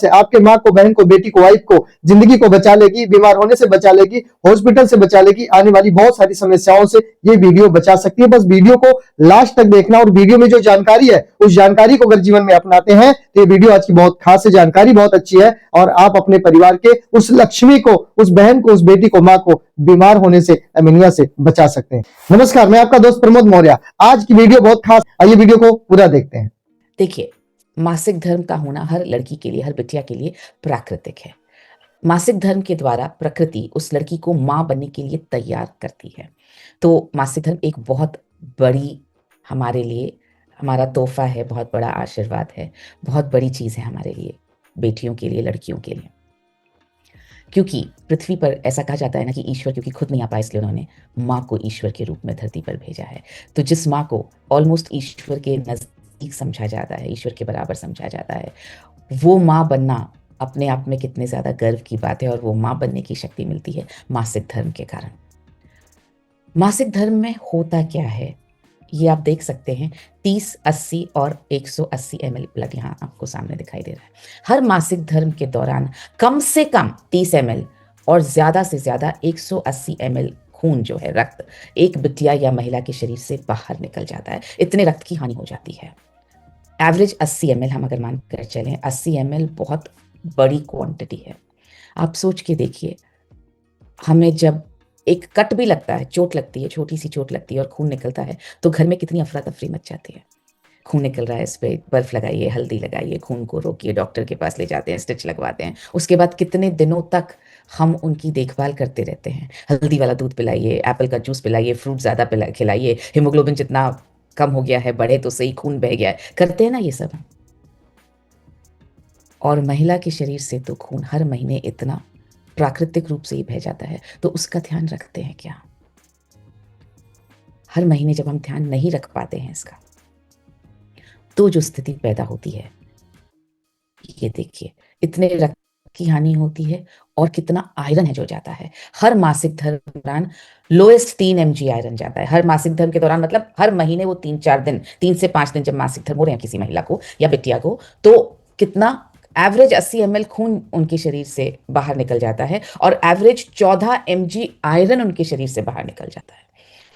से आपके माँ को, बहन को, बेटी को, वाइफ को, जिंदगी को बचा लेगी, बीमार होने से बचा लेगी, हॉस्पिटल से बचा लेगी, आने वाली बहुत सारी समस्याओं से ये वीडियो बचा सकती है। बस वीडियो को लास्ट तक देखना और वीडियो में जो जानकारी है उस जानकारी को अगर जीवन में अपनाते हैं तो ये वीडियो आज की बहुत खास है, जानकारी बहुत अच्छी है और आप अपने परिवार के उस लक्ष्मी को, उस बहन को, उस बेटी को, माँ को बीमार होने से, एनीमिया से बचा सकते हैं। नमस्कार, मैं आपका दोस्त प्रमोद मौर्य। आज की वीडियो बहुत खास, आइए वीडियो को पूरा देखते हैं। देखिए, मासिक धर्म का होना हर लड़की के लिए, हर बिटिया के लिए प्राकृतिक है। मासिक धर्म के द्वारा प्रकृति उस लड़की को माँ बनने के लिए तैयार करती है। तो मासिक धर्म एक बहुत बड़ी हमारे लिए हमारा तोहफा है, बहुत बड़ा आशीर्वाद है, बहुत बड़ी चीज़ है हमारे लिए, बेटियों के लिए, लड़कियों के लिए। क्योंकि पृथ्वी पर ऐसा कहा जाता है ना कि ईश्वर क्योंकि खुद नहीं आ पाया इसलिए उन्होंने माँ को ईश्वर के रूप में धरती पर भेजा है। तो जिस माँ को ऑलमोस्ट ईश्वर के नज़दीक समझा जाता है, ईश्वर के बराबर समझा जाता है, वो माँ बनना अपने आप में कितने ज़्यादा गर्व की बात है। और वो माँ बनने की शक्ति मिलती है मासिक धर्म के कारण। मासिक धर्म में होता क्या है ये आप देख सकते हैं। 30, 80 और 180 ml ब्लड यहाँ आपको सामने दिखाई दे रहा है। हर मासिक धर्म के दौरान कम से कम 30 ml और ज़्यादा से ज़्यादा 180 ml खून जो है, रक्त, एक बिटिया या महिला के शरीर से बाहर निकल जाता है। इतने रक्त की हानि हो जाती है। एवरेज 80 ml हम अगर मान कर चलें, 80 ml बहुत बड़ी क्वांटिटी है। आप सोच के देखिए, हमें जब एक कट भी लगता है, चोट लगती है, छोटी सी चोट लगती है और खून निकलता है तो घर में कितनी अफरा तफरी मच जाती है। खून निकल रहा है, इस पे बर्फ लगाइए, हल्दी लगाइए, खून को रोकिए, डॉक्टर के पास ले जाते हैं, स्टिच लगवाते हैं। उसके बाद कितने दिनों तक हम उनकी देखभाल करते रहते हैं। हल्दी वाला दूध पिलाइए, एप्पल का जूस पिलाइए, फ्रूट ज़्यादा खिलाइए, हीमोग्लोबिन जितना कम हो गया है, बढ़े तो सही, खून बह गया है, करते हैं ना ये सब। और महिला के शरीर से तो खून हर महीने इतना प्राकृतिक रूप से ही बह जाता है, तो उसका ध्यान रखते हैं क्या? हर महीने जब हम ध्यान नहीं रख पाते हैं इसका, तो जो स्थिति पैदा होती है, ये देखिए, इतने रक्त की हानि होती है और कितना आयरन है जो जाता है। हर मासिक धर्म के दौरान लोएस्ट 3 mg आयरन जाता है। हर मासिक धर्म के दौरान मतलब हर महीने वो 3-4 दिन, 3 से 5 दिन जब मासिक धर्म हो रहे हैं किसी महिला को या बिटिया को, तो कितना एवरेज 80 ml खून उनके शरीर से बाहर निकल जाता है और एवरेज 14 mg आयरन उनके शरीर से बाहर निकल जाता है।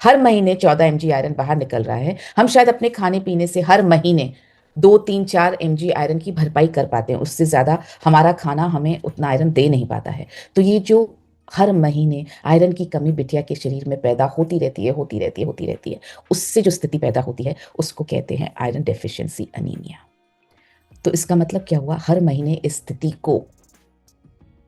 हर महीने 14 mg आयरन बाहर निकल रहा है। हम शायद अपने खाने पीने से हर महीने 2-3-4 mg आयरन की भरपाई कर पाते हैं, उससे ज़्यादा हमारा खाना हमें उतना आयरन दे नहीं पाता है। तो ये जो हर महीने आयरन की कमी बिटिया के शरीर में पैदा होती रहती है, उससे जो स्थिति पैदा होती है उसको कहते हैं आयरन डेफिशिएंसी एनीमिया। तो इसका मतलब क्या हुआ? हर महीने इस स्थिति को,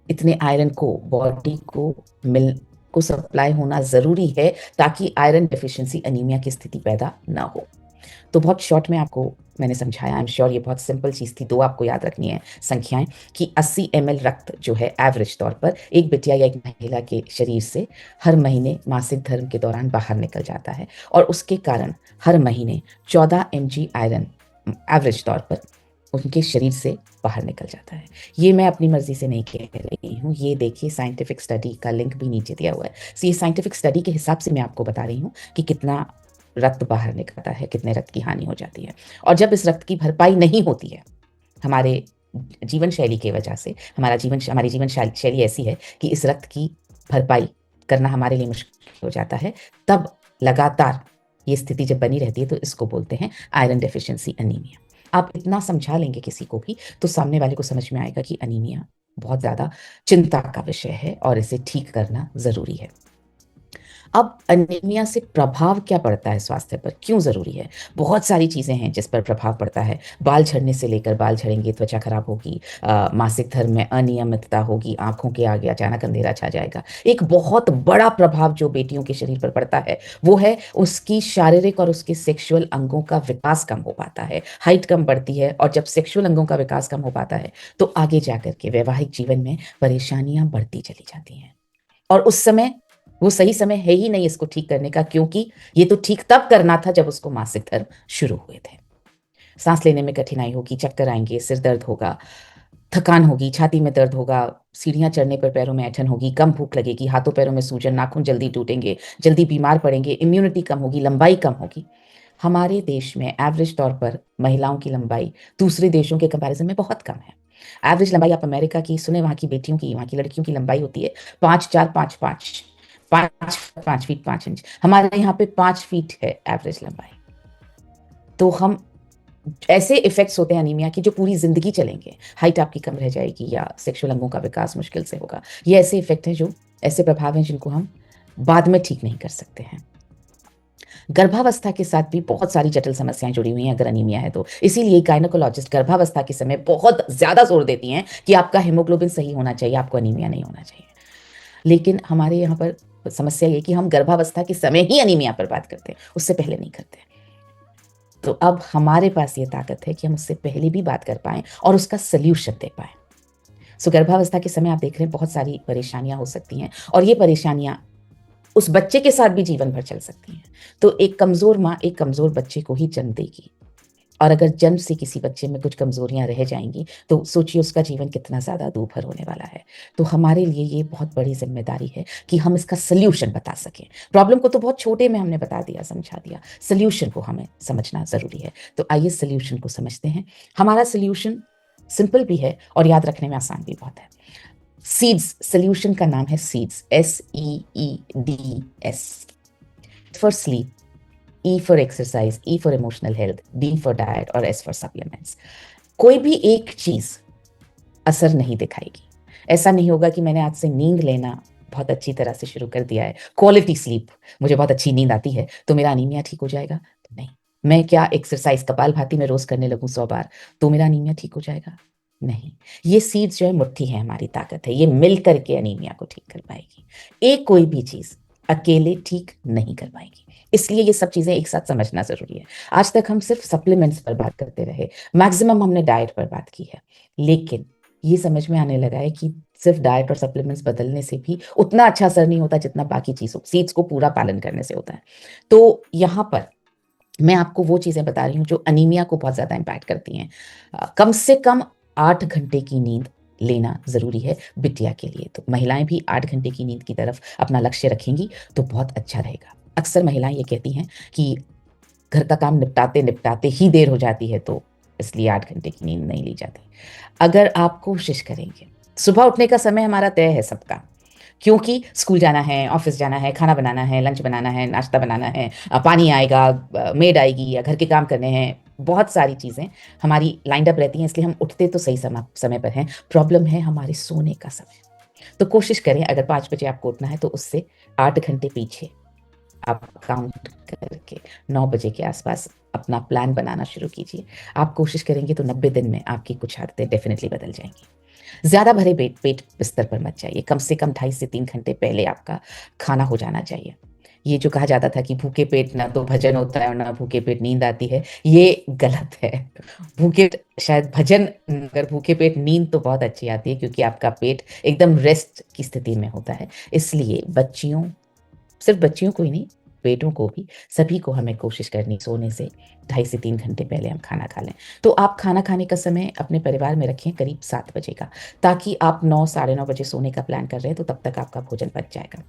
इतने आयरन को बॉडी को सप्लाई होना ज़रूरी है ताकि आयरन डेफिशिएंसी एनीमिया की स्थिति पैदा ना हो। तो बहुत शॉर्ट में आपको मैंने समझाया। आई एम श्योर ये बहुत सिंपल चीज़ थी। 2 आपको याद रखनी है संख्याएं कि 80 ml रक्त जो है एवरेज तौर पर एक बिटिया या एक महिला के शरीर से हर महीने मासिक धर्म के दौरान बाहर निकल जाता है और उसके कारण हर महीने 14 mg आयरन एवरेज तौर पर उनके शरीर से बाहर निकल जाता है। ये मैं अपनी मर्जी से नहीं कह रही हूँ, ये देखिए साइंटिफिक स्टडी का लिंक भी नीचे दिया हुआ है। ये साइंटिफिक स्टडी के हिसाब से मैं आपको बता रही हूँ कि कितना रक्त बाहर निकलता है, कितने रक्त की हानि हो जाती है। और जब इस रक्त की भरपाई नहीं होती है, हमारे जीवन शैली की वजह से, हमारी जीवन शैली ऐसी है कि इस रक्त की भरपाई करना हमारे लिए मुश्किल हो जाता है, तब लगातार ये स्थिति जब बनी रहती है तो इसको बोलते हैं आयरन डेफिशिएंसी एनीमिया। आप इतना समझा लेंगे किसी को भी तो सामने वाले को समझ में आएगा कि एनीमिया बहुत ज़्यादा चिंता का विषय है और इसे ठीक करना ज़रूरी है। अब एनीमिया से प्रभाव क्या पड़ता है स्वास्थ्य पर, क्यों ज़रूरी है? बहुत सारी चीज़ें हैं जिस पर प्रभाव पड़ता है। बाल झड़ने से लेकर, बाल झड़ेंगे, त्वचा खराब होगी, मासिक धर्म में अनियमितता होगी, आंखों के आगे अचानक अंधेरा छा जाएगा। एक बहुत बड़ा प्रभाव जो बेटियों के शरीर पर पड़ता है वो है उसकी शारीरिक और उसके सेक्सुअल अंगों का विकास कम हो पाता है, हाइट कम बढ़ती है। और जब सेक्सुअल अंगों का विकास कम हो पाता है तो आगे जाकर के वैवाहिक जीवन में परेशानियां बढ़ती चली जाती हैं। और उस समय वो सही समय है ही नहीं इसको ठीक करने का, क्योंकि ये तो ठीक तब करना था जब उसको मासिक धर्म शुरू हुए थे। सांस लेने में कठिनाई होगी, चक्कर आएंगे, सिर दर्द होगा, थकान होगी, छाती में दर्द होगा, सीढ़ियां चढ़ने पर पैरों में ऐंठन होगी, कम भूख लगेगी, हाथों पैरों में सूजन, नाखून जल्दी टूटेंगे, जल्दी बीमार पड़ेंगे, इम्यूनिटी कम होगी, लंबाई कम होगी। हमारे देश में एवरेज तौर पर महिलाओं की लंबाई दूसरे देशों के कंपैरिजन में बहुत कम है। एवरेज लंबाई आप अमेरिका की सुने, वहाँ की बेटियों की, वहाँ की लड़कियों की लंबाई होती है 5'4", 5'5", 5 फीट 5 इंच। हमारे यहाँ पे 5 फीट है एवरेज लंबाई। तो हम ऐसे इफेक्ट्स होते हैं अनीमिया की जो पूरी जिंदगी चलेंगे। हाइट आपकी कम रह जाएगी या सेक्सुअल अंगों का विकास मुश्किल से होगा। ये ऐसे इफेक्ट हैं, जो ऐसे प्रभाव हैं जिनको हम बाद में ठीक नहीं कर सकते हैं। गर्भावस्था के साथ भी बहुत सारी जटिल समस्याएं जुड़ी हुई हैं अगर अनीमिया है तो। इसीलिए गायनेकोलॉजिस्ट गर्भावस्था के समय बहुत ज्यादा जोर देती हैं कि आपका हेमोग्लोबिन सही होना चाहिए, आपको अनीमिया नहीं होना चाहिए। लेकिन हमारे यहाँ पर समस्या ये कि हम गर्भावस्था के समय ही अनीमिया पर बात करते हैं, उससे पहले नहीं करते। तो अब हमारे पास ये ताकत है कि हम उससे पहले भी बात कर पाएं और उसका सल्यूशन दे पाएं। सो गर्भावस्था के समय आप देख रहे हैं बहुत सारी परेशानियां हो सकती हैं, और ये परेशानियां उस बच्चे के साथ भी जीवन भर चल सकती हैं। तो एक कमजोर माँ एक कमजोर बच्चे को ही जन्म देगी, और अगर जन्म से किसी बच्चे में कुछ कमजोरियां रह जाएंगी तो सोचिए उसका जीवन कितना ज्यादा दूभर होने वाला है। तो हमारे लिए ये बहुत बड़ी जिम्मेदारी है कि हम इसका सल्यूशन बता सकें। प्रॉब्लम को तो बहुत छोटे में हमने बता दिया, समझा दिया, सल्यूशन को हमें समझना जरूरी है। तो आइए सल्यूशन को समझते हैं। हमारा सल्यूशन सिंपल भी है और याद रखने में आसान भी बहुत है। सीड्स, सल्यूशन का नाम है seeds, SEEDS। For sleep, E for exercise, E for emotional health, D for diet और S for supplements। कोई भी एक चीज असर नहीं दिखाएगी। ऐसा नहीं होगा कि मैंने आज से नींद लेना बहुत अच्छी तरह से शुरू कर दिया है, क्वालिटी स्लीप, मुझे बहुत अच्छी नींद आती है, तो मेरा अनीमिया ठीक हो जाएगा। तो नहीं। मैं क्या एक्सरसाइज कपालभाति में रोज करने लगूं 100 बार तो मेरा अनीमिया ठीक हो जाएगा? नहीं। ये सीड्स जो है मुट्ठी है, हमारी ताकत है, ये मिल करके अनीमिया को ठीक कर पाएगी। एक कोई भी चीज अकेले ठीक नहीं कर पाएगी। इसलिए ये सब चीजें एक साथ समझना जरूरी है। आज तक हम सिर्फ सप्लीमेंट्स पर बात करते रहे, मैक्सिमम हमने डाइट पर बात की है, लेकिन ये समझ में आने लगा है कि सिर्फ डाइट और सप्लीमेंट्स बदलने से भी उतना अच्छा असर नहीं होता जितना बाकी चीजों, सीड्स को पूरा पालन करने से होता है। तो यहाँ पर मैं आपको वो चीजें बता रही हूँ जो अनीमिया को बहुत ज्यादा इंपैक्ट करती हैं। कम से कम 8 घंटे की नींद लेना जरूरी है बिटिया के लिए। तो महिलाएं भी 8 घंटे की नींद की तरफ अपना लक्ष्य रखेंगी तो बहुत अच्छा रहेगा। अक्सर महिलाएं ये कहती हैं कि घर का काम निपटाते निपटाते ही देर हो जाती है, तो इसलिए 8 घंटे की नींद नहीं ली जाती। अगर आप कोशिश करेंगे, सुबह उठने का समय हमारा तय है सबका, क्योंकि स्कूल जाना है, ऑफिस जाना है, खाना बनाना है, लंच बनाना है, नाश्ता बनाना है, पानी आएगा, मेड आएगी, या घर के काम करने हैं, बहुत सारी चीज़ें हमारी लाइंड अप रहती हैं, इसलिए हम उठते तो सही समय पर हैं। प्रॉब्लम है हमारे सोने का समय। तो कोशिश करें, अगर 5 बजे आपको उठना है तो उससे 8 घंटे पीछे आप काउंट करके 9 बजे के आसपास अपना प्लान बनाना शुरू कीजिए। आप कोशिश करेंगे तो 90 दिन में आपकी कुछ आदतें डेफिनेटली बदल जाएंगी। ज्यादा भरे पेट बिस्तर पर मत जाइए। कम से कम 2.5 से 3 घंटे पहले आपका खाना हो जाना चाहिए। ये जो कहा जाता था कि भूखे पेट ना तो भजन होता है और ना भूखे पेट नींद आती है, ये गलत है। भूखे शायद भजन, अगर भूखे पेट नींद तो बहुत अच्छी आती है, क्योंकि आपका पेट एकदम रेस्ट की स्थिति में होता है। इसलिए बच्चियों, सिर्फ बच्चियों को ही नहीं, बेटों को भी, सभी को हमें कोशिश करनी सोने से 2.5 से 3 घंटे पहले हम खाना खा लें। तो आप खाना खाने का समय अपने परिवार में रखें करीब 7 बजे का, ताकि आप 9 साढ़े 9 बजे सोने का प्लान कर रहे हैं तो तब तक आपका भोजन पच जाएगा।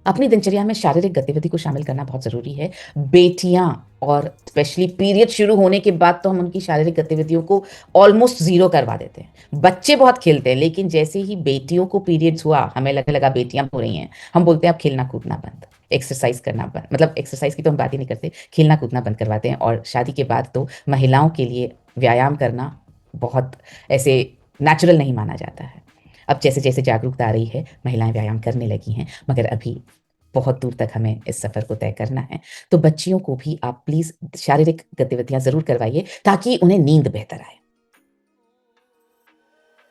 अपनी दिनचर्या में शारीरिक गतिविधि को शामिल करना बहुत जरूरी है। बेटियां, और स्पेशली पीरियड शुरू होने के बाद तो हम उनकी शारीरिक गतिविधियों को ऑलमोस्ट जीरो करवा देते हैं। बच्चे बहुत खेलते हैं, लेकिन जैसे ही बेटियों को पीरियड्स हुआ, हमें लगने लगा बेटियां हो रही हैं, हम बोलते हैं अब खेलना कूदना बंद, एक्सरसाइज करना बंद। मतलब एक्सरसाइज की तो हम बात ही नहीं करते, खेलना कूदना बंद करवाते हैं। और शादी के बाद तो महिलाओं के लिए व्यायाम करना बहुत ऐसे नेचुरल नहीं माना जाता है। अब जैसे जैसे जागरूकता आ रही है, महिलाएं व्यायाम करने लगी हैं, मगर अभी बहुत दूर तक हमें इस सफर को तय करना है। तो बच्चियों को भी आप प्लीज शारीरिक गतिविधियां जरूर करवाइए ताकि उन्हें नींद बेहतर आए।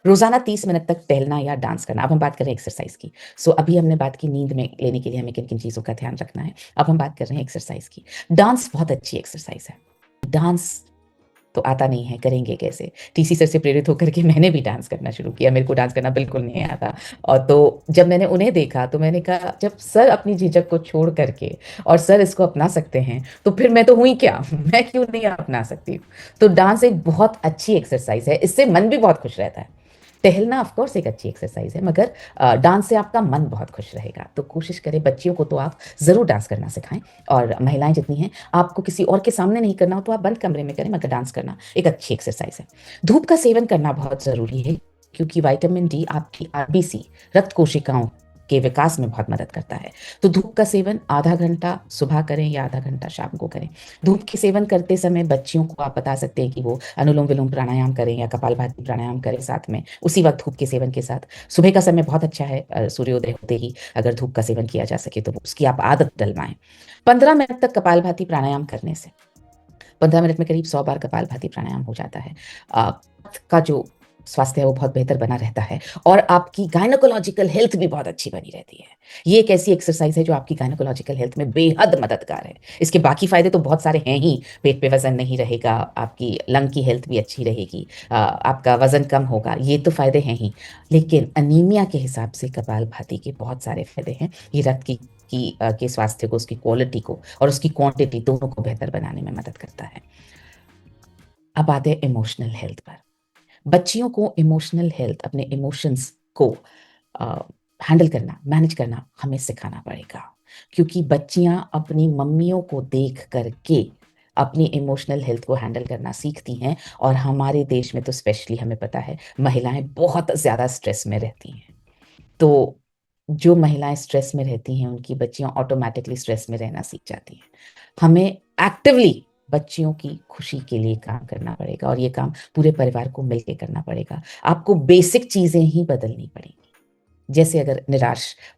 रोजाना 30 मिनट तक टहलना या डांस करना। अब हम बात कर रहे हैं एक्सरसाइज की। सो अभी हमने बात की नींद में लेने के लिए हमें किन किन चीजों का ध्यान रखना है। अब हम बात कर रहे हैं एक्सरसाइज की। डांस बहुत अच्छी एक्सरसाइज है। डांस तो आता नहीं है, करेंगे कैसे? टीसी सर से प्रेरित होकर के मैंने भी डांस करना शुरू किया। मेरे को डांस करना बिल्कुल नहीं आता, और तो जब मैंने उन्हें देखा तो मैंने कहा, जब सर अपनी झिझक को छोड़ करके और सर इसको अपना सकते हैं तो फिर मैं तो हुई क्या, मैं क्यों नहीं अपना सकती? तो डांस एक बहुत अच्छी एक्सरसाइज है, इससे मन भी बहुत खुश रहता है। टहलना ऑफ कोर्स एक अच्छी एक्सरसाइज है, मगर डांस से आपका मन बहुत खुश रहेगा। तो कोशिश करें, बच्चियों को तो आप ज़रूर डांस करना सिखाएं, और महिलाएं जितनी हैं, आपको किसी और के सामने नहीं करना हो तो आप बंद कमरे में करें, मगर डांस करना एक अच्छी एक्सरसाइज है। धूप का सेवन करना बहुत ज़रूरी है, क्योंकि विटामिन डी आपकी आरबीसी, रक्त कोशिकाओं के विकास में बहुत मदद करता है। तो धूप का सेवन आधा घंटा सुबह करें या आधा घंटा शाम को करें। धूप के सेवन करते समय बच्चियों को आप बता सकते हैं कि वो अनुलोम विलोम प्राणायाम करें या कपालभाति प्राणायाम करें साथ में, उसी वक्त धूप के सेवन के साथ। सुबह का समय बहुत अच्छा है, सूर्योदय होते ही अगर धूप का सेवन किया जा सके तो उसकी आप आदत डलवाएं। 15 मिनट तक कपालभाति प्राणायाम करने से 15 मिनट में करीब 100 बार कपालभाति प्राणायाम हो जाता है। का जो स्वास्थ्य है वो बहुत बेहतर बना रहता है, और आपकी गायनोकोलॉजिकल हेल्थ भी बहुत अच्छी बनी रहती है। ये एक ऐसी एक्सरसाइज है जो आपकी गायनोकोलॉजिकल हेल्थ में बेहद मददगार है। इसके बाकी फायदे तो बहुत सारे हैं ही। पेट पे वजन नहीं रहेगा, आपकी लंग की हेल्थ भी अच्छी रहेगी, आपका वजन कम होगा, ये तो फायदे हैं ही। लेकिन अनीमिया के हिसाब से कपालभाति के बहुत सारे फायदे हैं। ये रक्त के स्वास्थ्य को, उसकी क्वालिटी को और उसकी क्वांटिटी दोनों को बेहतर बनाने में मदद करता है। अब आते हैं इमोशनल हेल्थ पर। बच्चियों को इमोशनल हेल्थ, अपने इमोशंस को हैंडल करना, मैनेज करना हमें सिखाना पड़ेगा, क्योंकि बच्चियां अपनी मम्मियों को देख करके अपनी इमोशनल हेल्थ को हैंडल करना सीखती हैं। और हमारे देश में तो स्पेशली हमें पता है, महिलाएं बहुत ज़्यादा स्ट्रेस में रहती हैं। तो जो महिलाएं स्ट्रेस में रहती हैं, उनकी बच्चियां ऑटोमेटिकली स्ट्रेस में रहना सीख जाती हैं। हमें एक्टिवली बच्चियों की खुशी के लिए काम करना पड़ेगा, और ये काम पूरे परिवार को मिलकर करना पड़ेगा। आपको बेसिक चीजें ही बदलनी पड़ेंगी। जैसे अगर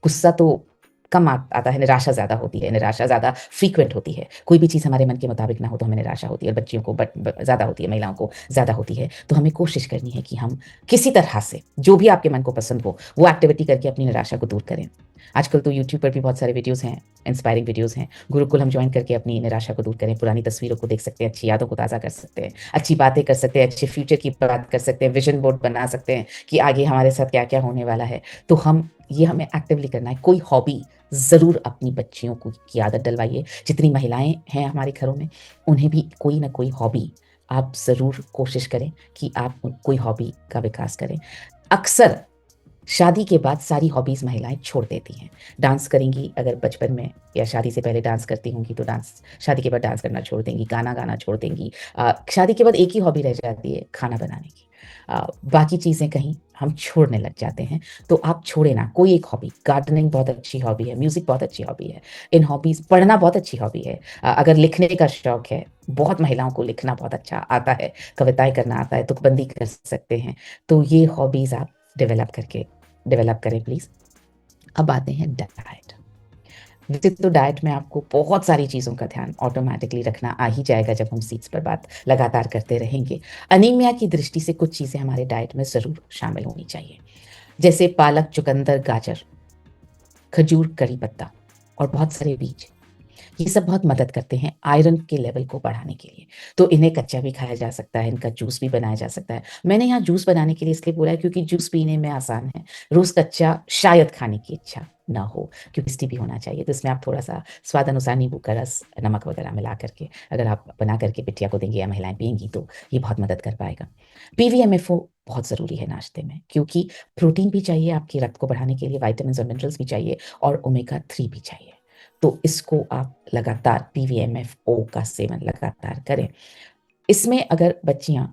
गुस्सा तो कम आता है, निराशा ज्यादा होती है, निराशा ज्यादा फ्रीक्वेंट होती है। कोई भी चीज हमारे मन के मुताबिक ना हो तो हमें निराशा होती है, और बच्चियों को ज्यादा होती है, महिलाओं को ज्यादा होती है। तो हमें कोशिश करनी है कि हम किसी तरह से जो भी आपके मन को पसंद हो वो एक्टिविटी करके अपनी निराशा को दूर करें। आजकल तो यूट्यूब पर भी बहुत सारे वीडियोस हैं, इंस्पायरिंग वीडियोस हैं। गुरुकुल हम ज्वाइन करके अपनी निराशा को दूर करें, पुरानी तस्वीरों को देख सकते हैं, अच्छी यादों को ताज़ा कर सकते हैं, अच्छी बातें कर सकते हैं, अच्छे फ्यूचर की बात कर सकते हैं, विजन बोर्ड बना सकते हैं कि आगे हमारे साथ क्या क्या होने वाला है। तो हमें एक्टिवली करना है। कोई हॉबी ज़रूर अपनी बच्चियों को की आदत डलवाइए। जितनी महिलाएं हैं हमारे घरों में, उन्हें भी कोई ना कोई हॉबी आप ज़रूर कोशिश करें कि आप कोई हॉबी का विकास करें। अक्सर शादी के बाद सारी हॉबीज महिलाएं छोड़ देती हैं। डांस करेंगी अगर बचपन में या शादी से पहले डांस करती होंगी तो शादी के बाद डांस करना छोड़ देंगी, गाना गाना छोड़ देंगी। शादी के बाद एक ही हॉबी रह जाती है, खाना बनाने की। बाकी चीज़ें कहीं हम छोड़ने लग जाते हैं। तो आप छोड़े ना कोई एक हॉबी। गार्डनिंग बहुत अच्छी हॉबी है, म्यूजिक बहुत अच्छी हॉबी है, इन हॉबीज, पढ़ना बहुत अच्छी हॉबी है। अगर लिखने का शौक है, बहुत महिलाओं को लिखना बहुत अच्छा आता है, कविताएं करना आता है, तुकबंदी कर सकते हैं। तो ये हॉबीज आप डेवलप करें प्लीज। अब आते हैं डाइट। वैसे तो डाइट में आपको बहुत सारी चीज़ों का ध्यान ऑटोमेटिकली रखना आ ही जाएगा जब हम सीड्स पर बात लगातार करते रहेंगे। अनीमिया की दृष्टि से कुछ चीज़ें हमारे डाइट में ज़रूर शामिल होनी चाहिए, जैसे पालक, चुकंदर, गाजर, खजूर, करी पत्ता और बहुत सारे बीज। ये सब बहुत मदद करते हैं आयरन के लेवल को बढ़ाने के लिए। तो इन्हें कच्चा भी खाया जा सकता है, इनका जूस भी बनाया जा सकता है। मैंने यहाँ जूस बनाने के लिए इसलिए बोला है क्योंकि जूस पीने में आसान है। रोज कच्चा शायद खाने की इच्छा ना हो, क्योंकि टेस्टी भी होना चाहिए। तो इसमें आप थोड़ा सा स्वाद अनुसार नींबू का रस, नमक वगैरह मिला करके अगर आप बना करके बिटिया को देंगे या महिलाएं पियेंगी तो ये बहुत मदद कर पाएगा। PVMFO बहुत ज़रूरी है नाश्ते में, क्योंकि प्रोटीन भी चाहिए आपके रक्त को बढ़ाने के लिए, विटामिन और मिनरल्स भी चाहिए, और ओमेगा 3 भी चाहिए। तो इसको आप लगातार PVMFO का सेवन लगातार करें। इसमें अगर बच्चियां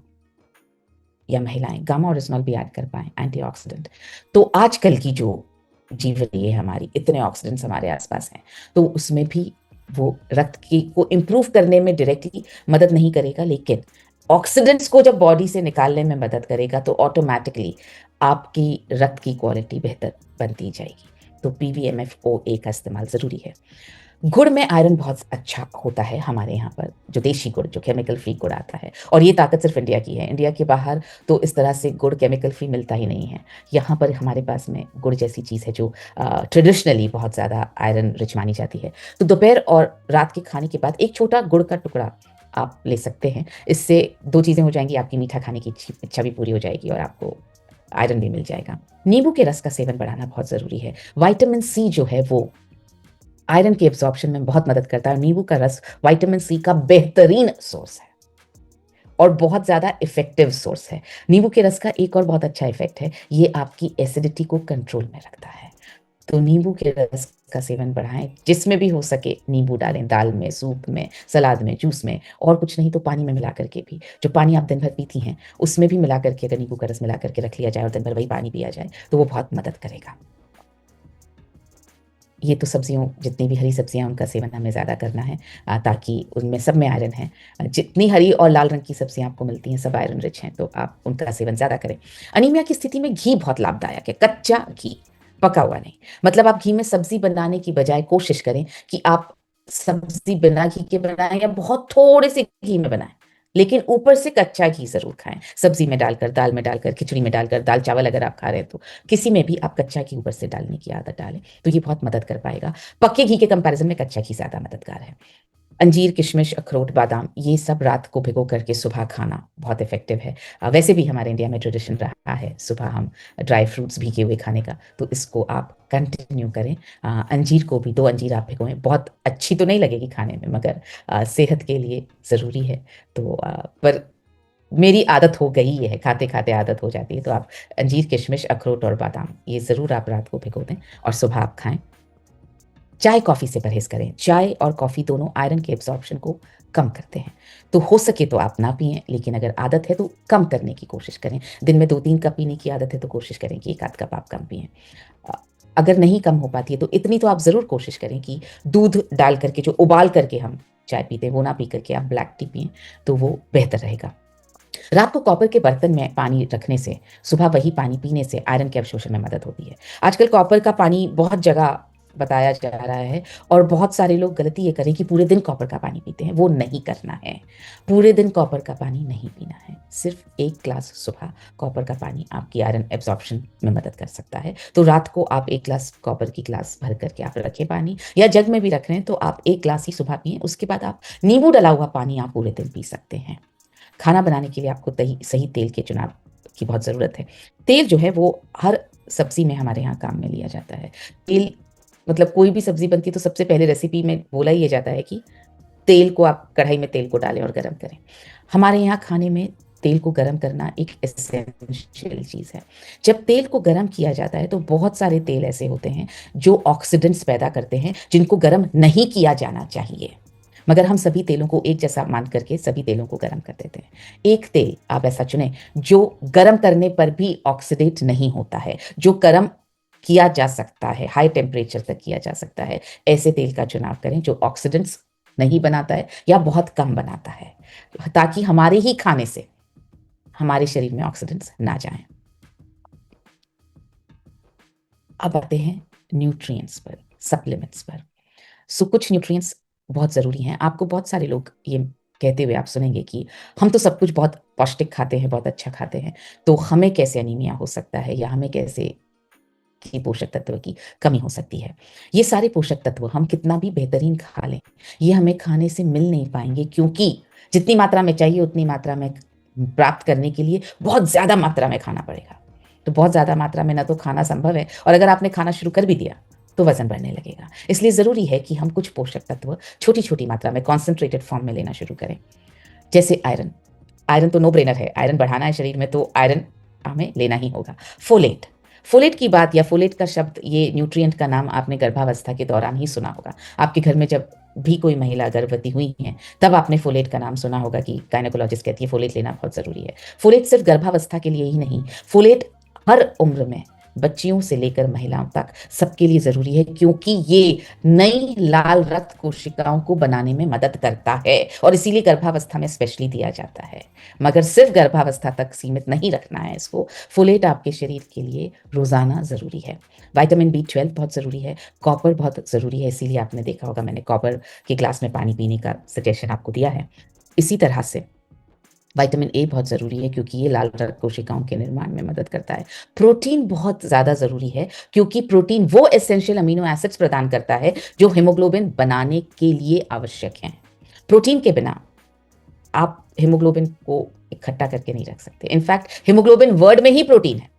या महिलाएं गामा ओरिजिनल भी ऐड कर पाएं, एंटीऑक्सीडेंट, तो आजकल की जो जीवन है हमारी, इतने ऑक्सीडेंट्स हमारे आसपास हैं, तो उसमें भी वो रक्त की को इम्प्रूव करने में डायरेक्टली मदद नहीं करेगा, लेकिन ऑक्सीडेंट्स को जब बॉडी से निकालने में मदद करेगा तो ऑटोमेटिकली आपकी रक्त की क्वालिटी बेहतर बनती जाएगी। तो PVMFOA का इस्तेमाल ज़रूरी है। गुड़ में आयरन बहुत अच्छा होता है हमारे यहाँ पर, जो देशी गुड़, जो केमिकल फ्री गुड़ आता है, और ये ताकत सिर्फ इंडिया की है। इंडिया के बाहर तो इस तरह से गुड़ केमिकल फ्री मिलता ही नहीं है। यहाँ पर हमारे पास में गुड़ जैसी चीज़ है जो ट्रेडिशनली बहुत ज़्यादा आयरन रिच मानी जाती है। तो दोपहर और रात के खाने के बाद एक छोटा गुड़ का टुकड़ा आप ले सकते हैं। इससे दो चीज़ें हो जाएंगी, आपकी मीठा खाने की इच्छा भी पूरी हो जाएगी और आपको आयरन भी मिल जाएगा। नींबू के रस का सेवन बढ़ाना बहुत ज़रूरी है। विटामिन C जो है वो आयरन के एब्जॉर्प्शन में बहुत मदद करता है। नींबू का रस विटामिन C का बेहतरीन सोर्स है। और बहुत ज़्यादा इफ़ेक्टिव सोर्स है। नींबू के रस का एक और बहुत अच्छा इफ़ेक्ट है, ये आपकी एसिडिटी को कंट्रोल में रखता है। तो नींबू के रस का सेवन बढ़ाएँ, जिसमें भी हो सके नींबू डालें, दाल में, सूप में, सलाद में, जूस में, और कुछ नहीं तो पानी में मिला कर के भी। जो पानी आप दिन भर पीती हैं, उसमें भी मिला कर के अगर नींबू का रस मिला कर के रख लिया जाए और दिन भर वही पानी पिया जाए, तो वो बहुत मदद करेगा। ये तो सब्जियों, जितनी भी हरी सब्जियाँ उनका सेवन हमें ज़्यादा करना है, ताकि उनमें सब में आयरन है। जितनी हरी और लाल रंग की सब्जियाँ आपको मिलती हैं सब आयरन रिच हैं, तो आप उनका सेवन ज़्यादा करें। अनीमिया की स्थिति में घी बहुत लाभदायक है, कच्चा घी, पका हुआ नहीं। मतलब आप घी में सब्जी बनाने की बजाय कोशिश करें कि आप सब्जी बिना घी के बनाएं या बहुत थोड़े से घी में बनाएं, लेकिन ऊपर से कच्चा घी ज़रूर खाएं। सब्जी में डालकर, दाल में डालकर, खिचड़ी में डालकर, दाल चावल अगर आप खा रहे हैं तो किसी में भी आप कच्चा घी ऊपर से डालने की आदत डालें, तो ये बहुत मदद कर पाएगा। पक्के घी के कंपैरिजन में कच्चा घी ज़्यादा मददगार है। अंजीर, किशमिश, अखरोट, बादाम, ये सब रात को भिगो करके सुबह खाना बहुत इफ़ेक्टिव है। वैसे भी हमारे इंडिया में ट्रेडिशन रहा है सुबह हम ड्राई फ्रूट्स भीगे हुए खाने का, तो इसको आप कंटिन्यू करें। अंजीर को भी 2 अंजीर आप भिगोएँ, बहुत अच्छी तो नहीं लगेगी खाने में, मगर सेहत के लिए ज़रूरी है। तो पर मेरी आदत हो गई है, खाते-खाते आदत हो जाती है, तो आप अंजीर, किशमिश, अखरोट और बादाम, ये ज़रूर आप रात को भिगो दें और सुबह आप खाएँ। चाय, कॉफ़ी से परहेज़ करें। चाय और कॉफ़ी दोनों आयरन के एब्ज़ॉर्प्शन को कम करते हैं। तो हो सके तो आप ना पिएँ, लेकिन अगर आदत है तो कम करने की कोशिश करें। दिन में 2-3 कप पीने की आदत है तो कोशिश करें कि 1 आध कप आप कम पिएँ। अ, अगर नहीं कम हो पाती है तो इतनी तो आप ज़रूर कोशिश करें कि दूध डाल कर के, जो उबाल करके हम चाय पीते हैं, वो ना पी कर के आप ब्लैक टी पिएँ, तो वो बेहतर रहेगा। रात को कॉपर के बर्तन में पानी रखने से, सुबह वही पानी पीने से आयरन के अवशोषण में मदद होती है। आजकल कॉपर का पानी बहुत जगह बताया जा रहा है और बहुत सारे लोग गलती ये करें कि पूरे दिन कॉपर का पानी पीते हैं, वो नहीं करना है। पूरे दिन कॉपर का पानी नहीं पीना है। सिर्फ 1 ग्लास सुबह कॉपर का पानी आपकी आयरन एब्ज़ॉर्प्शन में मदद कर सकता है। तो रात को आप 1 ग्लास कॉपर की ग्लास भर करके आप रखें पानी, या जग में भी रख रहे हैं तो आप 1 ग्लास ही सुबह पिएँ, उसके बाद आप नींबू डला हुआ पानी आप पूरे दिन पी सकते हैं। खाना बनाने के लिए आपको सही तेल के चुनाव की बहुत ज़रूरत है। तेल जो है वो हर सब्ज़ी में हमारे यहाँ काम में लिया जाता है। तेल मतलब कोई भी सब्ज़ी बनती है तो सबसे पहले रेसिपी में बोला ही ये जाता है कि तेल को आप कढ़ाई में तेल को डालें और गरम करें। हमारे यहाँ खाने में तेल को गरम करना एक एसेंशियल चीज़ है। जब तेल को गरम किया जाता है तो बहुत सारे तेल ऐसे होते हैं जो ऑक्सीडेंट्स पैदा करते हैं, जिनको गरम नहीं किया जाना चाहिए। मगर हम सभी तेलों को एक जैसा मान करके सभी तेलों को गरम कर देते हैं। एक तेल आप ऐसा चुनें जो गरम करने पर भी ऑक्सीडेट नहीं होता है, जो गरम किया जा सकता है, हाई टेम्परेचर तक किया जा सकता है। ऐसे तेल का चुनाव करें जो ऑक्सीडेंट्स नहीं बनाता है या बहुत कम बनाता है, ताकि हमारे ही खाने से हमारे शरीर में ऑक्सीडेंट्स ना जाएं। अब आते हैं न्यूट्रिएंट्स पर, सप्लीमेंट्स पर। सो कुछ न्यूट्रिएंट्स बहुत ज़रूरी हैं। आपको बहुत सारे लोग ये कहते हुए आप सुनेंगे कि हम तो सब कुछ बहुत पौष्टिक खाते हैं, बहुत अच्छा खाते हैं, तो हमें कैसे एनीमिया हो सकता है या हमें कैसे की पोषक तत्व की कमी हो सकती है। ये सारे पोषक तत्व हम कितना भी बेहतरीन खा लें, ये हमें खाने से मिल नहीं पाएँगे, क्योंकि जितनी मात्रा में चाहिए उतनी मात्रा में प्राप्त करने के लिए बहुत ज़्यादा मात्रा में खाना पड़ेगा। तो बहुत ज़्यादा मात्रा में ना तो खाना संभव है, और अगर आपने खाना शुरू कर भी दिया तो वज़न बढ़ने लगेगा। इसलिए ज़रूरी है कि हम कुछ पोषक तत्व छोटी-छोटी मात्रा में कॉन्सन्ट्रेटेड फॉर्म में लेना शुरू करें। जैसे आयरन, आयरन तो नो ब्रेनर है, आयरन बढ़ाना है शरीर में तो आयरन हमें लेना ही होगा। फोलेट, फोलेट की बात या फोलेट का शब्द, ये न्यूट्रिएंट का नाम आपने गर्भावस्था के दौरान ही सुना होगा। आपके घर में जब भी कोई महिला गर्भवती हुई है तब आपने फोलेट का नाम सुना होगा कि गायनेकोलॉजिस्ट कहती है फोलेट लेना बहुत ज़रूरी है। फोलेट सिर्फ गर्भावस्था के लिए ही नहीं, फोलेट हर उम्र में, बच्चियों से लेकर महिलाओं तक सबके लिए ज़रूरी है, क्योंकि ये नई लाल रक्त कोशिकाओं को बनाने में मदद करता है और इसीलिए गर्भावस्था में स्पेशली दिया जाता है। मगर सिर्फ गर्भावस्था तक सीमित नहीं रखना है इसको। फोलेट आपके शरीर के लिए रोज़ाना ज़रूरी है। विटामिन B12 बहुत ज़रूरी है, कॉपर बहुत ज़रूरी है, इसीलिए आपने देखा होगा मैंने कॉपर के ग्लास में पानी पीने का सजेशन आपको दिया है। इसी तरह से विटामिन A बहुत ज़रूरी है, क्योंकि ये लाल रक्त कोशिकाओं के निर्माण में मदद करता है। प्रोटीन बहुत ज़्यादा ज़रूरी है, क्योंकि प्रोटीन वो एसेंशियल अमीनो एसिड्स प्रदान करता है जो हीमोग्लोबिन बनाने के लिए आवश्यक हैं। प्रोटीन के बिना आप हीमोग्लोबिन को इकट्ठा करके नहीं रख सकते। इनफैक्ट हीमोग्लोबिन वर्ड में ही प्रोटीन है।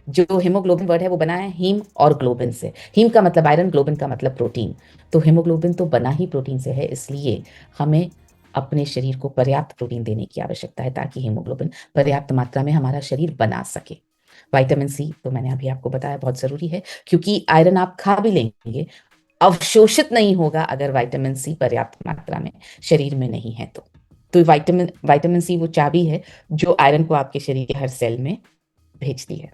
जो हीमोग्लोबिन वर्ड है वो बना है हीम और ग्लोबिन से। हीम का मतलब आयरन, ग्लोबिन का मतलब प्रोटीन। तो हीमोग्लोबिन तो बना ही प्रोटीन से है, इसलिए हमें अपने शरीर को पर्याप्त प्रोटीन देने की आवश्यकता है ताकि हीमोग्लोबिन पर्याप्त मात्रा में हमारा शरीर बना सके। विटामिन सी तो मैंने अभी आपको बताया बहुत ज़रूरी है, क्योंकि आयरन आप खा भी लेंगे, अवशोषित नहीं होगा अगर विटामिन सी पर्याप्त मात्रा में शरीर में नहीं है तो विटामिन सी वो चाबी है जो आयरन को आपके शरीर के हर सेल में भेजती है।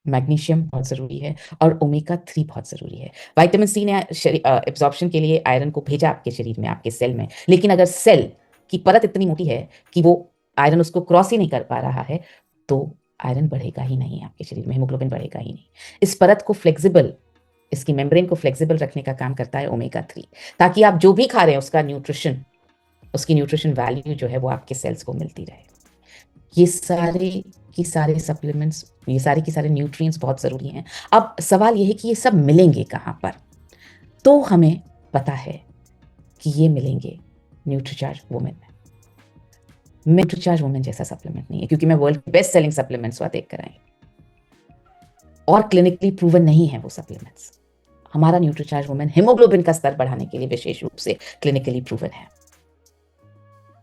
मैग्नीशियम बहुत ज़रूरी है और ओमेगा 3 बहुत ज़रूरी है। विटामिन सी ने एब्जॉर्प्शन के लिए आयरन को भेजा आपके शरीर में, आपके सेल में, लेकिन अगर सेल की परत इतनी मोटी है कि वो आयरन उसको क्रॉस ही नहीं कर पा रहा है, तो आयरन बढ़ेगा ही नहीं आपके शरीर में, हीमोग्लोबिन बढ़ेगा ही नहीं। इस परत को फ्लेक्सिबल, इसकी मेम्ब्रेन को फ्लेक्सिबल रखने का काम करता है ओमेगा 3, ताकि आप जो भी खा रहे हैं उसकी न्यूट्रिशन वैल्यू जो है वो आपके सेल्स को मिलती रहे। ये सारे सप्लीमेंट्स, ये सारे की सारे न्यूट्रिएंट्स बहुत ज़रूरी हैं। अब सवाल ये है कि ये सब मिलेंगे कहाँ पर? तो हमें पता है कि ये मिलेंगे न्यूट्रीचार्ज वुमेन में। न्यूट्रीचार्ज वुमेन जैसा सप्लीमेंट नहीं है, क्योंकि मैं वर्ल्ड बेस्ट सेलिंग सप्लीमेंट्स देख कर आई और क्लिनिकली प्रूवन नहीं है वो सप्लीमेंट्स। हमारा न्यूट्रीचार्ज वुमेन हीमोग्लोबिन का स्तर बढ़ाने के लिए विशेष रूप से क्लिनिकली प्रूवन है।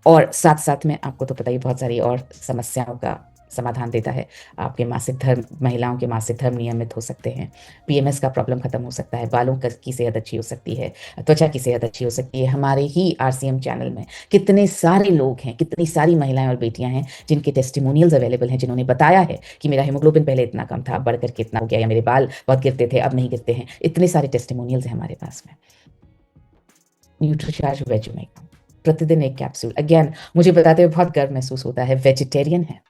और साथ साथ में आपको तो पता ही बहुत सारी और समस्याओं का समाधान देता है। आपके मासिक धर्म, महिलाओं के मासिक धर्म नियमित हो सकते हैं, पीएमएस का प्रॉब्लम खत्म हो सकता है, बालों की सेहत अच्छी हो सकती है, त्वचा की सेहत अच्छी हो सकती है। हमारे ही आरसीएम चैनल में कितने सारे लोग हैं, कितनी सारी महिलाएं और बेटियां हैं जिनके टेस्टिमोनियल्स अवेलेबल हैं, जिन्होंने बताया है कि मेरा हीमोग्लोबिन पहले इतना कम था, अब बढ़ करके इतना हो गया, या मेरे बाल बहुत गिरते थे अब नहीं गिरते हैं। इतने सारे टेस्टिमोनियल्स हैं हमारे पास में। न्यूट्रीचार्ज वेज ओमेगा प्रतिदिन 1 कैप्सूल। अगेन मुझे बताते हुए बहुत गर्व महसूस होता है, वेजिटेरियन है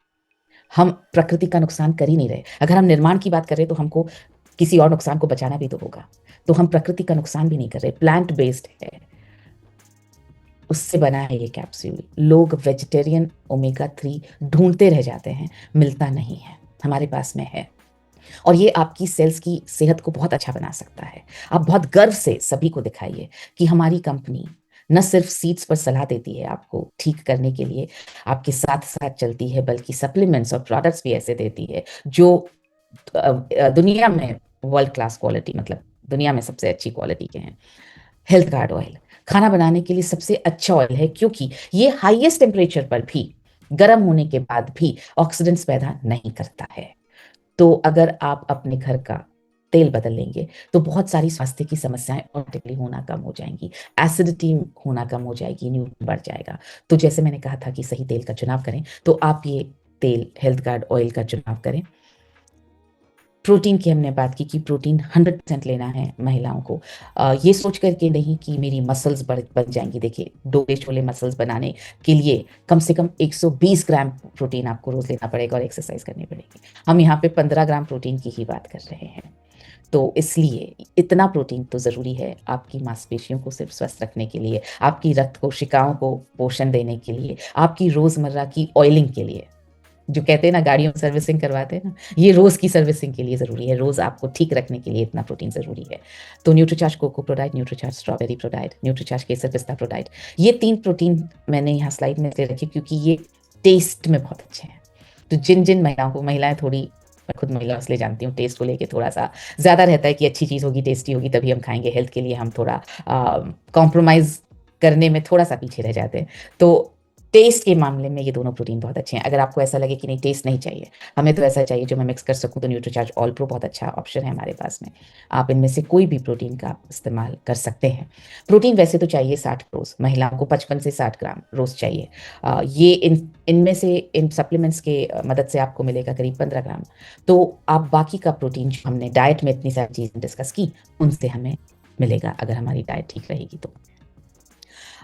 हम, प्रकृति का नुकसान कर ही नहीं रहे। अगर हम निर्माण की बात कर रहे हैं तो हमको किसी और नुकसान को बचाना भी तो होगा, तो हम प्रकृति का नुकसान भी नहीं कर रहे। प्लांट बेस्ड है, उससे बना है ये कैप्सूल। लोग वेजिटेरियन ओमेगा 3 ढूंढते रह जाते हैं, मिलता नहीं है, हमारे पास में है। और ये आपकी सेल्स की सेहत को बहुत अच्छा बना सकता है। आप बहुत गर्व से सभी को दिखाइए कि हमारी कंपनी न सिर्फ सीड्स पर सलाह देती है आपको ठीक करने के लिए, आपके साथ साथ चलती है, बल्कि सप्लीमेंट्स और प्रोडक्ट्स भी ऐसे देती है जो दुनिया में वर्ल्ड क्लास क्वालिटी, मतलब दुनिया में सबसे अच्छी क्वालिटी के हैं। हेल्थ गार्ड ऑयल खाना बनाने के लिए सबसे अच्छा ऑयल है, क्योंकि ये हाईएस्ट टेम्परेचर पर भी, गर्म होने के बाद भी ऑक्सीडेंट्स पैदा नहीं करता है। तो अगर आप अपने घर का तेल बदल लेंगे तो बहुत सारी स्वास्थ्य की समस्याएं ऑटोमेटिकली होना कम हो जाएंगी, एसिडिटी होना कम हो जाएगी, न्यूट्रन बढ़ जाएगा। तो जैसे मैंने कहा था कि सही तेल का चुनाव करें, तो आप ये तेल हेल्थ गार्ड ऑयल का चुनाव करें। प्रोटीन की हमने बात की कि प्रोटीन 100% लेना है महिलाओं को, ये सोच करके नहीं कि मेरी मसल्स बन जाएंगी। देखिए, डोले छोले मसल्स बनाने के लिए कम से कम 120 ग्राम प्रोटीन आपको रोज लेना पड़ेगा और एक्सरसाइज करनी पड़ेगी। हम यहाँ पे 15 ग्राम प्रोटीन की ही बात कर रहे हैं। तो इसलिए इतना प्रोटीन तो ज़रूरी है आपकी मांसपेशियों को सिर्फ स्वस्थ रखने के लिए, आपकी रक्त कोशिकाओं को पोषण देने के लिए, आपकी रोज़मर्रा की ऑयलिंग के लिए। जो कहते हैं ना गाड़ियों में सर्विसिंग करवाते हैं ना, ये रोज की सर्विसिंग के लिए जरूरी है, रोज आपको ठीक रखने के लिए इतना प्रोटीन जरूरी है। तो Nutricharge cocoa Prodiet, Nutricharge strawberry Prodiet, Nutricharge Kesar Pista Prodiet, ये 3 प्रोटीन मैंने यहाँ स्लाइड में ले रखी क्योंकि ये टेस्ट में बहुत अच्छे हैं। तो जिन जिन महिलाओं को, महिलाएं थोड़ी, मैं खुद महिला इसलिए जानती हूँ, टेस्ट को लेके थोड़ा सा ज़्यादा रहता है कि अच्छी चीज़ होगी, टेस्टी होगी तभी हम खाएंगे। हेल्थ के लिए हम थोड़ा कॉम्प्रोमाइज़ करने में थोड़ा सा पीछे रह जाते हैं। तो टेस्ट के मामले में ये दोनों प्रोटीन बहुत अच्छे हैं। अगर आपको ऐसा लगे कि नहीं टेस्ट नहीं चाहिए, हमें तो ऐसा चाहिए जो मैं मिक्स कर सकूं, तो न्यूट्रीचार्ज ऑल प्रो बहुत अच्छा ऑप्शन है हमारे पास में। आप इनमें से कोई भी प्रोटीन का इस्तेमाल कर सकते हैं। प्रोटीन वैसे तो चाहिए 60 रोज, महिलाओं को 55 से 60 ग्राम रोज चाहिए। ये इनमें से इन सप्लीमेंट्स के मदद से आपको मिलेगा करीब 15 ग्राम। तो आप बाकी का प्रोटीन जो हमने डाइट में इतनी सारी चीज़ें डिस्कस की, उनसे हमें मिलेगा अगर हमारी डाइट ठीक रहेगी तो।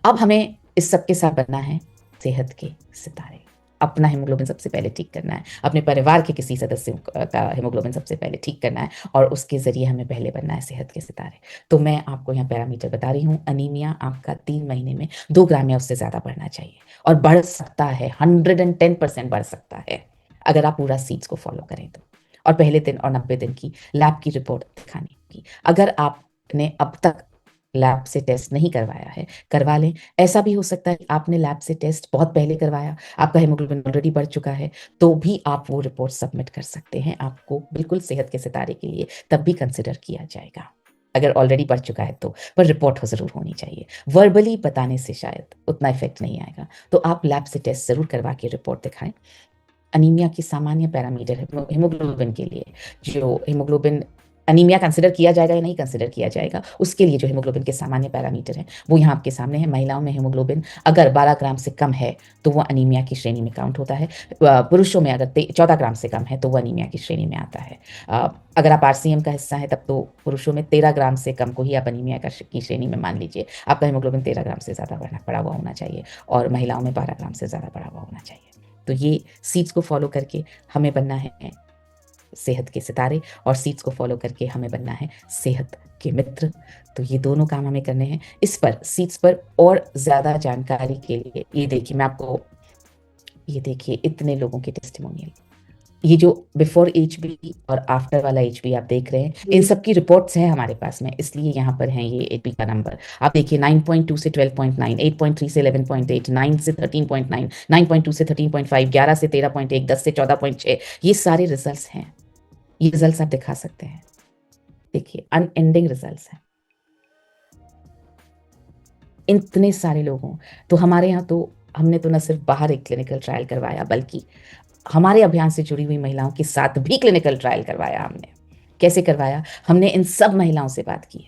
अब हमें इस सब के साथ बनना है सेहत के सितारे। अपना हीमोग्लोबिन सबसे पहले ठीक करना है, अपने परिवार के किसी सदस्य का हीमोग्लोबिन सबसे पहले ठीक करना है, और उसके जरिए हमें पहले बनना है सेहत के सितारे। तो मैं आपको यहाँ पैरामीटर बता रही हूँ। अनीमिया आपका 3 महीने में 2 ग्राम या उससे ज़्यादा बढ़ना चाहिए, और बढ़ सकता है, 110% बढ़ सकता है अगर आप पूरा सीड्स को फॉलो करें तो। और पहले दिन और 90 दिन की लैब की रिपोर्ट दिखानी होगी। अगर आपने अब तक लैब से टेस्ट नहीं करवाया है, करवा लें। ऐसा भी हो सकता है कि आपने लैब से टेस्ट बहुत पहले करवाया, आपका हीमोग्लोबिन ऑलरेडी बढ़ चुका है, तो भी आप वो रिपोर्ट सबमिट कर सकते हैं। आपको बिल्कुल सेहत के सितारे के लिए तब भी कंसिडर किया जाएगा। अगर ऑलरेडी बढ़ चुका है तो, पर रिपोर्ट हो ज़रूर होनी चाहिए। वर्बली बताने से शायद उतना इफ़ेक्ट नहीं आएगा, तो आप लैब से टेस्ट ज़रूर करवा के रिपोर्ट दिखाएँ। अनीमिया की सामान्य पैरामीटर है हीमोग्लोबिन के लिए, जो हीमोग्लोबिन अनीमिया कंसिडर किया जाएगा या नहीं कंसिडर किया जाएगा, उसके लिए जो हीमोग्लोबिन के सामान्य पैरामीटर हैं, वो यहाँ आपके सामने है। महिलाओं में हीमोग्लोबिन अगर 12 ग्राम से कम है, तो वो अनीमिया की श्रेणी में काउंट होता है। पुरुषों में अगर 14 ग्राम से कम है, तो वो अनीमिया की श्रेणी में आता है। अगर आप आरसीएम का हिस्सा है, तब तो पुरुषों में 13 ग्राम से कम को ही आप अनीमिया की श्रेणी में मान लीजिए। आपका हीमोग्लोबिन 13 ग्राम से ज़्यादा बढ़ा हुआ होना चाहिए, और महिलाओं में 12 ग्राम से ज़्यादा बढ़ा हुआ होना चाहिए। तो ये सीड्स को फॉलो करके हमें बनना है सेहत के सितारे, और सीड्स को फॉलो करके हमें बनना है सेहत के मित्र। तो ये दोनों काम हमें करने हैं। इस पर, सीड्स पर और ज़्यादा जानकारी के लिए ये देखिए, मैं आपको ये देखिए इतने लोगों के टेस्टिमोनियल, ये जो बिफोर एचबी और आफ्टर वाला एचबी आप देख रहे हैं, इन सब की रिपोर्ट्स हैं हमारे पास में, इसलिए यहाँ पर हैं ये एचबी का नंबर। आप देखिए 9.2 से 12.9, 8.3 से 11.8, 9 से 13.9, 9.2 से 13.5, 11 से 13.1, 10 से 14.6, ये सारे रिजल्ट्स हैं। ये रिजल्ट्स आप दिखा सकते हैं, देखिए अनएंडिंग रिजल्ट्स हैं इतने सारे लोगों। तो हमारे यहाँ तो हमने तो न सिर्फ बाहर एक क्लिनिकल ट्रायल करवाया, बल्कि हमारे अभियान से जुड़ी हुई महिलाओं के साथ भी क्लिनिकल ट्रायल करवाया हमने। कैसे करवाया? हमने इन सब महिलाओं से बात की,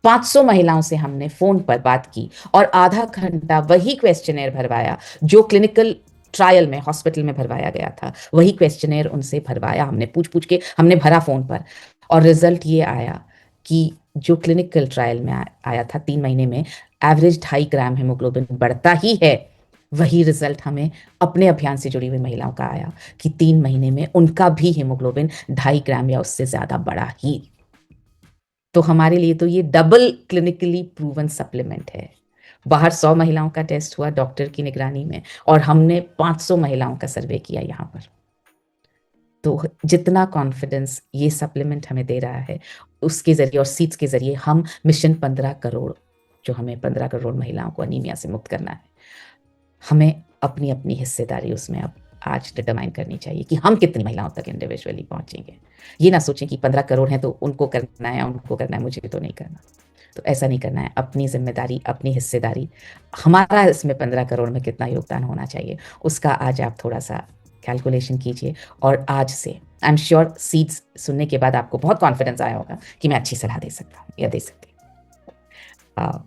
500 महिलाओं से हमने फोन पर बात की, और आधा घंटा वही क्वेश्चनेयर भरवाया जो क्लिनिकल ट्रायल में हॉस्पिटल में भरवाया गया था। वही क्वेश्चनेयर उनसे भरवाया हमने, पूछ पूछ के हमने भरा फोन पर, और रिजल्ट ये आया कि जो क्लिनिकल ट्रायल में आया था 3 महीने में एवरेज 2.5 ग्राम हीमोग्लोबिन बढ़ता ही है, वही रिजल्ट हमें अपने अभियान से जुड़ी हुई महिलाओं का आया कि 3 महीने में उनका भी हीमोग्लोबिन 2.5 ग्राम या उससे ज्यादा बढ़ा ही। तो हमारे लिए तो ये डबल क्लिनिकली प्रूवन सप्लीमेंट है। बाहर 100 महिलाओं का टेस्ट हुआ डॉक्टर की निगरानी में, और हमने 500 महिलाओं का सर्वे किया यहाँ पर। तो जितना कॉन्फिडेंस ये सप्लीमेंट हमें दे रहा है, उसके जरिए और सीड्स के जरिए हम मिशन 15 करोड़, जो हमें 15 करोड़ महिलाओं को अनीमिया से मुक्त करना है, हमें अपनी अपनी हिस्सेदारी उसमें अब आज डिटरमाइन करनी चाहिए कि हम कितनी महिलाओं तक इंडिविजुअली पहुंचेंगे। ये ना सोचें कि 15 करोड़ हैं तो उनको करना है, उनको करना है, मुझे तो नहीं करना। तो ऐसा नहीं करना है। अपनी जिम्मेदारी, अपनी हिस्सेदारी, हमारा इसमें 15 करोड़ में कितना योगदान होना चाहिए, उसका आज आप थोड़ा सा कैलकुलेशन कीजिए। और आज से आई एम श्योर सीड्स सुनने के बाद आपको बहुत कॉन्फिडेंस आया होगा कि मैं अच्छी सलाह दे सकता हूँ या दे सकती हूँ।